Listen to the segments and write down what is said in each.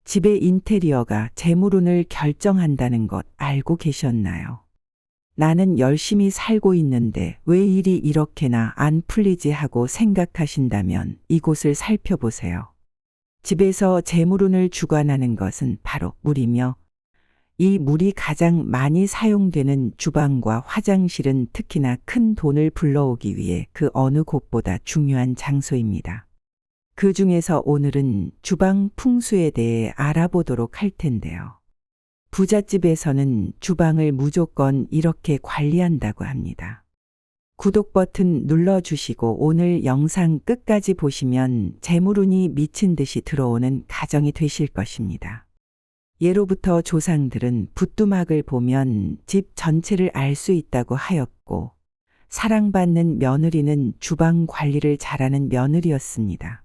집의 인테리어가 재물운을 결정한다는 것 알고 계셨나요? 나는 열심히 살고 있는데 왜 일이 이렇게나 안 풀리지 하고 생각하신다면 이곳을 살펴보세요. 집에서 재물운을 주관하는 것은 바로 물이며 이 물이 가장 많이 사용되는 주방과 화장실은 특히나 큰 돈을 불러오기 위해 그 어느 곳보다 중요한 장소입니다. 그 중에서 오늘은 주방 풍수에 대해 알아보도록 할 텐데요. 부잣집에서는 주방을 무조건 이렇게 관리한다고 합니다. 구독 버튼 눌러주시고 오늘 영상 끝까지 보시면 재물운이 미친 듯이 들어오는 가정이 되실 것입니다. 예로부터 조상들은 부뚜막을 보면 집 전체를 알 수 있다고 하였고 사랑받는 며느리는 주방 관리를 잘하는 며느리였습니다.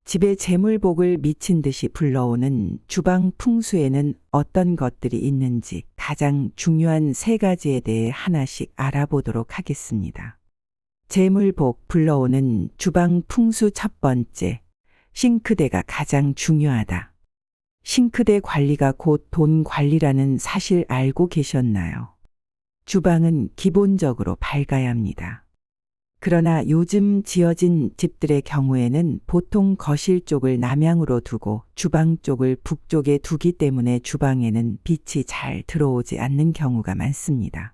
집에 재물복을 미친 듯이 불러오는 주방 풍수에는 어떤 것들이 있는지 가장 중요한 3가지에 대해 하나씩 알아보도록 하겠습니다. 재물복 불러오는 주방 풍수 첫 번째, 싱크대가 가장 중요하다. 싱크대 관리가 곧 돈 관리라는 사실 알고 계셨나요? 주방은 기본적으로 밝아야 합니다. 그러나 요즘 지어진 집들의 경우에는 보통 거실 쪽을 남향으로 두고 주방 쪽을 북쪽에 두기 때문에 주방에는 빛이 잘 들어오지 않는 경우가 많습니다.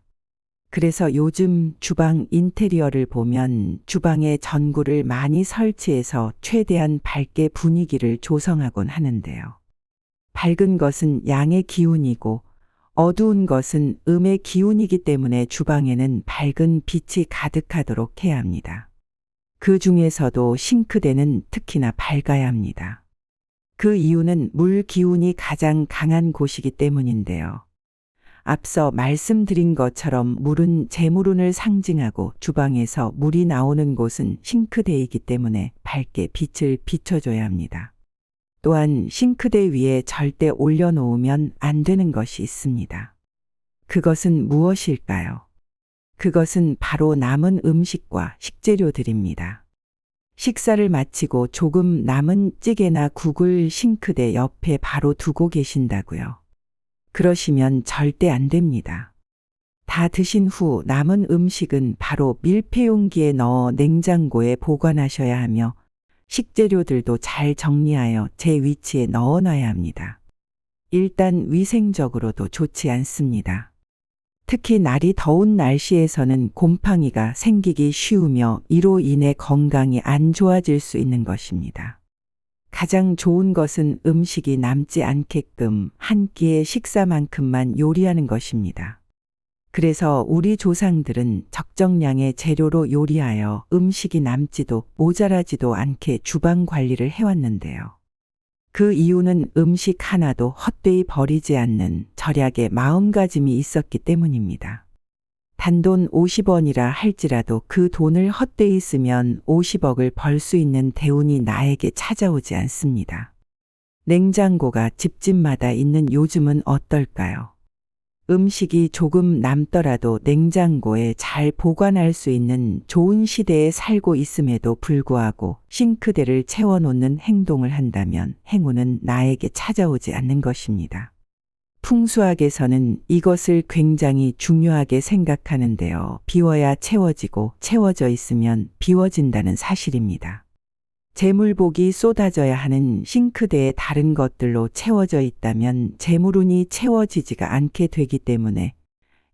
그래서 요즘 주방 인테리어를 보면 주방에 전구를 많이 설치해서 최대한 밝게 분위기를 조성하곤 하는데요. 밝은 것은 양의 기운이고 어두운 것은 음의 기운이기 때문에 주방에는 밝은 빛이 가득하도록 해야 합니다. 그 중에서도 싱크대는 특히나 밝아야 합니다. 그 이유는 물 기운이 가장 강한 곳이기 때문인데요. 앞서 말씀드린 것처럼 물은 재물운을 상징하고 주방에서 물이 나오는 곳은 싱크대이기 때문에 밝게 빛을 비춰줘야 합니다. 또한 싱크대 위에 절대 올려놓으면 안 되는 것이 있습니다. 그것은 무엇일까요? 그것은 바로 남은 음식과 식재료들입니다. 식사를 마치고 조금 남은 찌개나 국을 싱크대 옆에 바로 두고 계신다고요. 그러시면 절대 안 됩니다. 다 드신 후 남은 음식은 바로 밀폐용기에 넣어 냉장고에 보관하셔야 하며 식재료들도 잘 정리하여 제 위치에 넣어놔야 합니다. 일단 위생적으로도 좋지 않습니다. 특히 날이 더운 날씨에서는 곰팡이가 생기기 쉬우며 이로 인해 건강이 안 좋아질 수 있는 것입니다. 가장 좋은 것은 음식이 남지 않게끔 한 끼의 식사만큼만 요리하는 것입니다. 그래서 우리 조상들은 적정량의 재료로 요리하여 음식이 남지도 모자라지도 않게 주방 관리를 해왔는데요. 그 이유는 음식 하나도 헛되이 버리지 않는 절약의 마음가짐이 있었기 때문입니다. 단돈 50원이라 할지라도 그 돈을 헛되이 쓰면 50억을 벌 수 있는 대운이 나에게 찾아오지 않습니다. 냉장고가 집집마다 있는 요즘은 어떨까요? 음식이 조금 남더라도 냉장고에 잘 보관할 수 있는 좋은 시대에 살고 있음에도 불구하고 싱크대를 채워놓는 행동을 한다면 행운은 나에게 찾아오지 않는 것입니다. 풍수학에서는 이것을 굉장히 중요하게 생각하는데요. 비워야 채워지고 채워져 있으면 비워진다는 사실입니다. 재물복이 쏟아져야 하는 싱크대에 다른 것들로 채워져 있다면 재물운이 채워지지가 않게 되기 때문에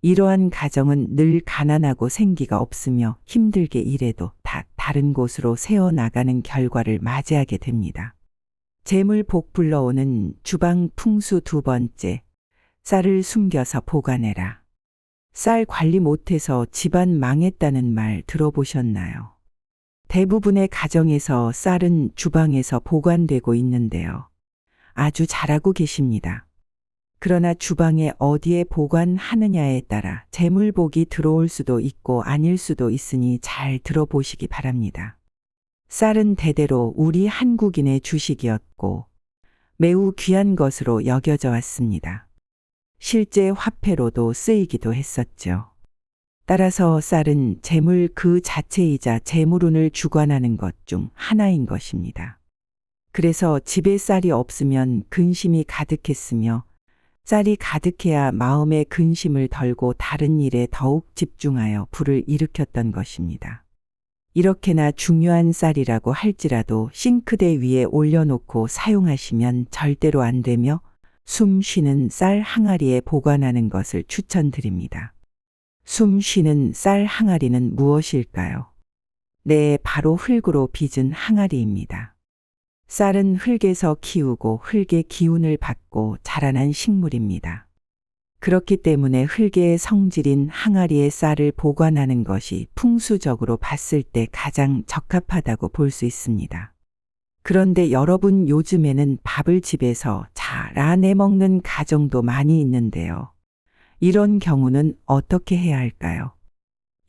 이러한 가정은 늘 가난하고 생기가 없으며 힘들게 일해도 다 다른 곳으로 새어나가는 결과를 맞이하게 됩니다. 재물복 불러오는 주방 풍수 두 번째, 쌀을 숨겨서 보관해라. 쌀 관리 못해서 집안 망했다는 말 들어보셨나요? 대부분의 가정에서 쌀은 주방에서 보관되고 있는데요. 아주 잘하고 계십니다. 그러나 주방에 어디에 보관하느냐에 따라 재물복이 들어올 수도 있고 아닐 수도 있으니 잘 들어보시기 바랍니다. 쌀은 대대로 우리 한국인의 주식이었고 매우 귀한 것으로 여겨져 왔습니다. 실제 화폐로도 쓰이기도 했었죠. 따라서 쌀은 재물 그 자체이자 재물운을 주관하는 것 중 하나인 것입니다. 그래서 집에 쌀이 없으면 근심이 가득했으며 쌀이 가득해야 마음의 근심을 덜고 다른 일에 더욱 집중하여 불을 일으켰던 것입니다. 이렇게나 중요한 쌀이라고 할지라도 싱크대 위에 올려놓고 사용하시면 절대로 안 되며 숨 쉬는 쌀 항아리에 보관하는 것을 추천드립니다. 숨 쉬는 쌀 항아리는 무엇일까요? 네, 바로 흙으로 빚은 항아리입니다. 쌀은 흙에서 키우고 흙의 기운을 받고 자라난 식물입니다. 그렇기 때문에 흙의 성질인 항아리에 쌀을 보관하는 것이 풍수적으로 봤을 때 가장 적합하다고 볼 수 있습니다. 그런데 여러분, 요즘에는 밥을 집에서 잘 안 해 먹는 가정도 많이 있는데요. 이런 경우는 어떻게 해야 할까요?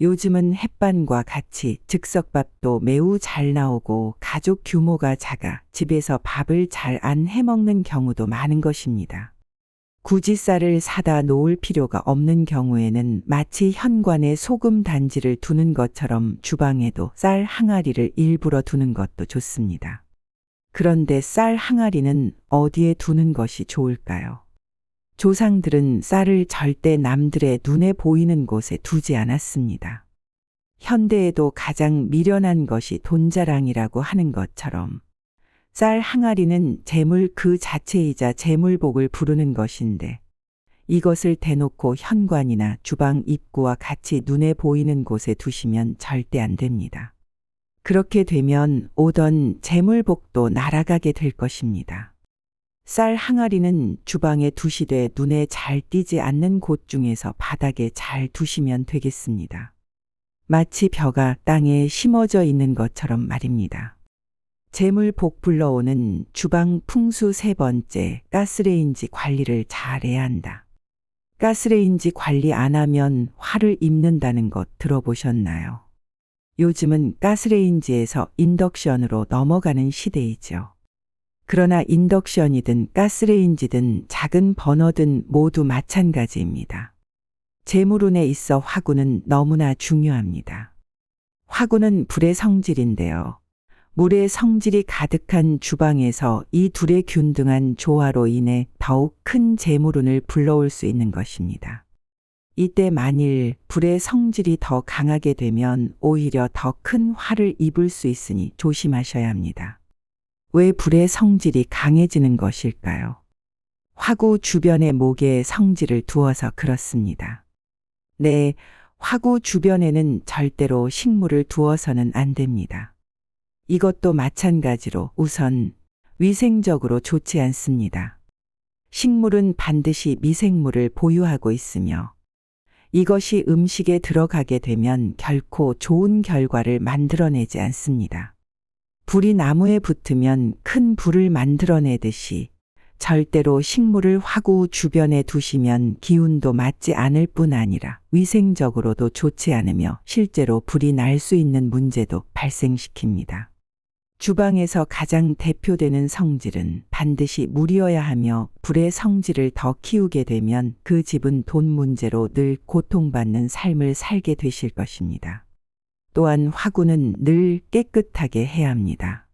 요즘은 햇반과 같이 즉석밥도 매우 잘 나오고 가족 규모가 작아 집에서 밥을 잘 안 해 먹는 경우도 많은 것입니다. 굳이 쌀을 사다 놓을 필요가 없는 경우에는 마치 현관에 소금 단지를 두는 것처럼 주방에도 쌀 항아리를 일부러 두는 것도 좋습니다. 그런데 쌀 항아리는 어디에 두는 것이 좋을까요? 조상들은 쌀을 절대 남들의 눈에 보이는 곳에 두지 않았습니다. 현대에도 가장 미련한 것이 돈자랑이라고 하는 것처럼 쌀 항아리는 재물 그 자체이자 재물복을 부르는 것인데 이것을 대놓고 현관이나 주방 입구와 같이 눈에 보이는 곳에 두시면 절대 안 됩니다. 그렇게 되면 오던 재물복도 날아가게 될 것입니다. 쌀 항아리는 주방에 두시되 눈에 잘 띄지 않는 곳 중에서 바닥에 잘 두시면 되겠습니다. 마치 벼가 땅에 심어져 있는 것처럼 말입니다. 재물복 불러오는 주방 풍수 세 번째, 가스레인지 관리를 잘해야 한다. 가스레인지 관리 안 하면 화를 입는다는 것 들어보셨나요? 요즘은 가스레인지에서 인덕션으로 넘어가는 시대이죠. 그러나 인덕션이든 가스레인지든 작은 버너든 모두 마찬가지입니다. 재물운에 있어 화구는 너무나 중요합니다. 화구는 불의 성질인데요. 물의 성질이 가득한 주방에서 이 둘의 균등한 조화로 인해 더욱 큰 재물운을 불러올 수 있는 것입니다. 이때 만일 불의 성질이 더 강하게 되면 오히려 더 큰 화를 입을 수 있으니 조심하셔야 합니다. 왜 불의 성질이 강해지는 것일까요? 화구 주변에 목의 성질을 두어서 그렇습니다. 네, 화구 주변에는 절대로 식물을 두어서는 안 됩니다. 이것도 마찬가지로 우선 위생적으로 좋지 않습니다. 식물은 반드시 미생물을 보유하고 있으며 이것이 음식에 들어가게 되면 결코 좋은 결과를 만들어내지 않습니다. 불이 나무에 붙으면 큰 불을 만들어내듯이 절대로 식물을 화구 주변에 두시면 기운도 맞지 않을 뿐 아니라 위생적으로도 좋지 않으며 실제로 불이 날 수 있는 문제도 발생시킵니다. 주방에서 가장 대표되는 성질은 반드시 물이어야 하며 불의 성질을 더 키우게 되면 그 집은 돈 문제로 늘 고통받는 삶을 살게 되실 것입니다. 또한 화구는 늘 깨끗하게 해야 합니다.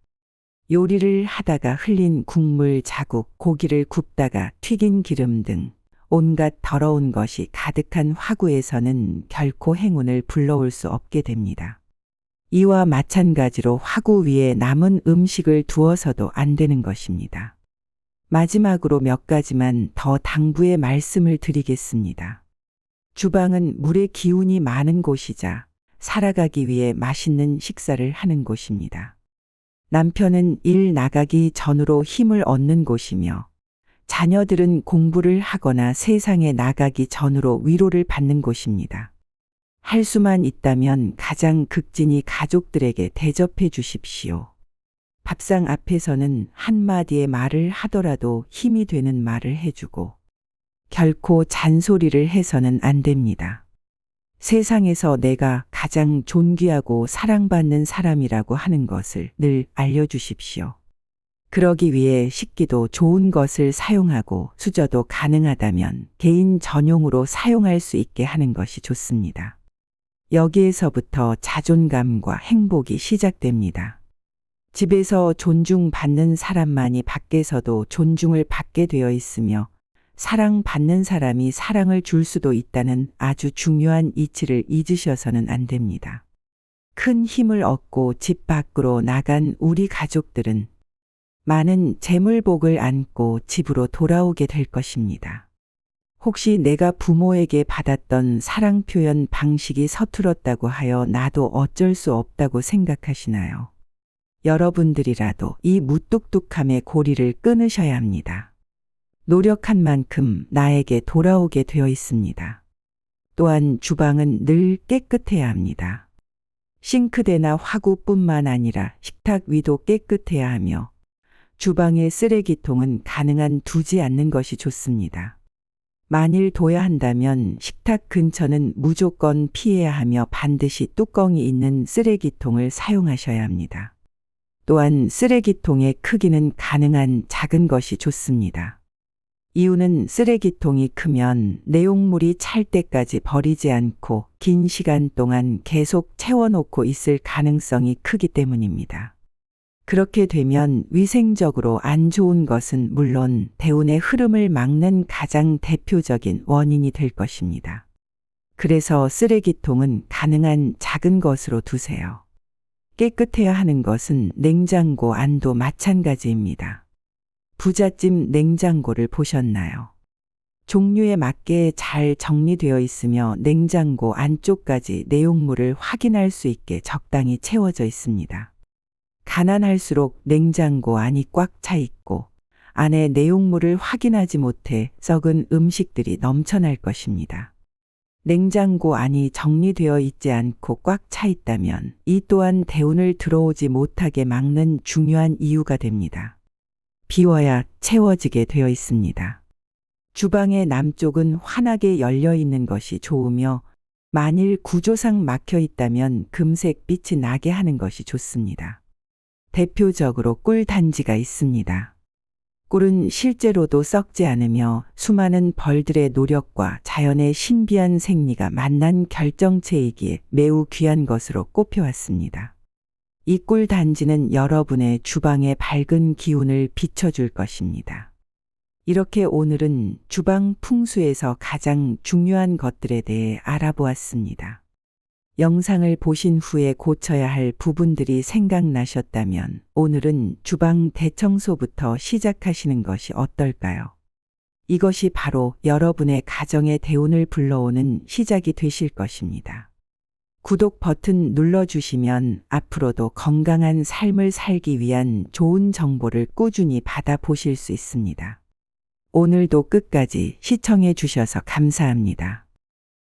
요리를 하다가 흘린 국물 자국, 고기를 굽다가 튀긴 기름 등 온갖 더러운 것이 가득한 화구에서는 결코 행운을 불러올 수 없게 됩니다. 이와 마찬가지로 화구 위에 남은 음식을 두어서도 안 되는 것입니다. 마지막으로 몇 가지만 더 당부의 말씀을 드리겠습니다. 주방은 물의 기운이 많은 곳이자 살아가기 위해 맛있는 식사를 하는 곳입니다. 남편은 일 나가기 전으로 힘을 얻는 곳이며 자녀들은 공부를 하거나 세상에 나가기 전으로 위로를 받는 곳입니다. 할 수만 있다면 가장 극진히 가족들에게 대접해 주십시오. 밥상 앞에서는 한마디의 말을 하더라도 힘이 되는 말을 해주고 결코 잔소리를 해서는 안 됩니다. 세상에서 내가 가장 존귀하고 사랑받는 사람이라고 하는 것을 늘 알려주십시오. 그러기 위해 식기도 좋은 것을 사용하고 수저도 가능하다면 개인 전용으로 사용할 수 있게 하는 것이 좋습니다. 여기에서부터 자존감과 행복이 시작됩니다. 집에서 존중받는 사람만이 밖에서도 존중을 받게 되어 있으며 사랑받는 사람이 사랑을 줄 수도 있다는 아주 중요한 이치를 잊으셔서는 안 됩니다. 큰 힘을 얻고 집 밖으로 나간 우리 가족들은 많은 재물복을 안고 집으로 돌아오게 될 것입니다. 혹시 내가 부모에게 받았던 사랑 표현 방식이 서툴었다고 하여 나도 어쩔 수 없다고 생각하시나요? 여러분들이라도 이 무뚝뚝함의 고리를 끊으셔야 합니다. 노력한 만큼 나에게 돌아오게 되어 있습니다. 또한 주방은 늘 깨끗해야 합니다. 싱크대나 화구뿐만 아니라 식탁 위도 깨끗해야 하며 주방의 쓰레기통은 가능한 두지 않는 것이 좋습니다. 만일 둬야 한다면 식탁 근처는 무조건 피해야 하며 반드시 뚜껑이 있는 쓰레기통을 사용하셔야 합니다. 또한 쓰레기통의 크기는 가능한 작은 것이 좋습니다. 이유는 쓰레기통이 크면 내용물이 찰 때까지 버리지 않고 긴 시간 동안 계속 채워놓고 있을 가능성이 크기 때문입니다. 그렇게 되면 위생적으로 안 좋은 것은 물론 대운의 흐름을 막는 가장 대표적인 원인이 될 것입니다. 그래서 쓰레기통은 가능한 작은 것으로 두세요. 깨끗해야 하는 것은 냉장고 안도 마찬가지입니다. 부잣집 냉장고를 보셨나요? 종류에 맞게 잘 정리되어 있으며 냉장고 안쪽까지 내용물을 확인할 수 있게 적당히 채워져 있습니다. 가난할수록 냉장고 안이 꽉 차 있고 안에 내용물을 확인하지 못해 썩은 음식들이 넘쳐날 것입니다. 냉장고 안이 정리되어 있지 않고 꽉 차 있다면 이 또한 대운을 들어오지 못하게 막는 중요한 이유가 됩니다. 비워야 채워지게 되어 있습니다. 주방의 남쪽은 환하게 열려 있는 것이 좋으며 만일 구조상 막혀 있다면 금색 빛이 나게 하는 것이 좋습니다. 대표적으로 꿀 단지가 있습니다. 꿀은 실제로도 썩지 않으며 수많은 벌들의 노력과 자연의 신비한 생리가 만난 결정체이기에 매우 귀한 것으로 꼽혀왔습니다. 이 꿀 단지는 여러분의 주방의 밝은 기운을 비춰줄 것입니다. 이렇게 오늘은 주방 풍수에서 가장 중요한 것들에 대해 알아보았습니다. 영상을 보신 후에 고쳐야 할 부분들이 생각나셨다면 오늘은 주방 대청소부터 시작하시는 것이 어떨까요? 이것이 바로 여러분의 가정의 대운을 불러오는 시작이 되실 것입니다. 구독 버튼 눌러주시면 앞으로도 건강한 삶을 살기 위한 좋은 정보를 꾸준히 받아보실 수 있습니다. 오늘도 끝까지 시청해 주셔서 감사합니다.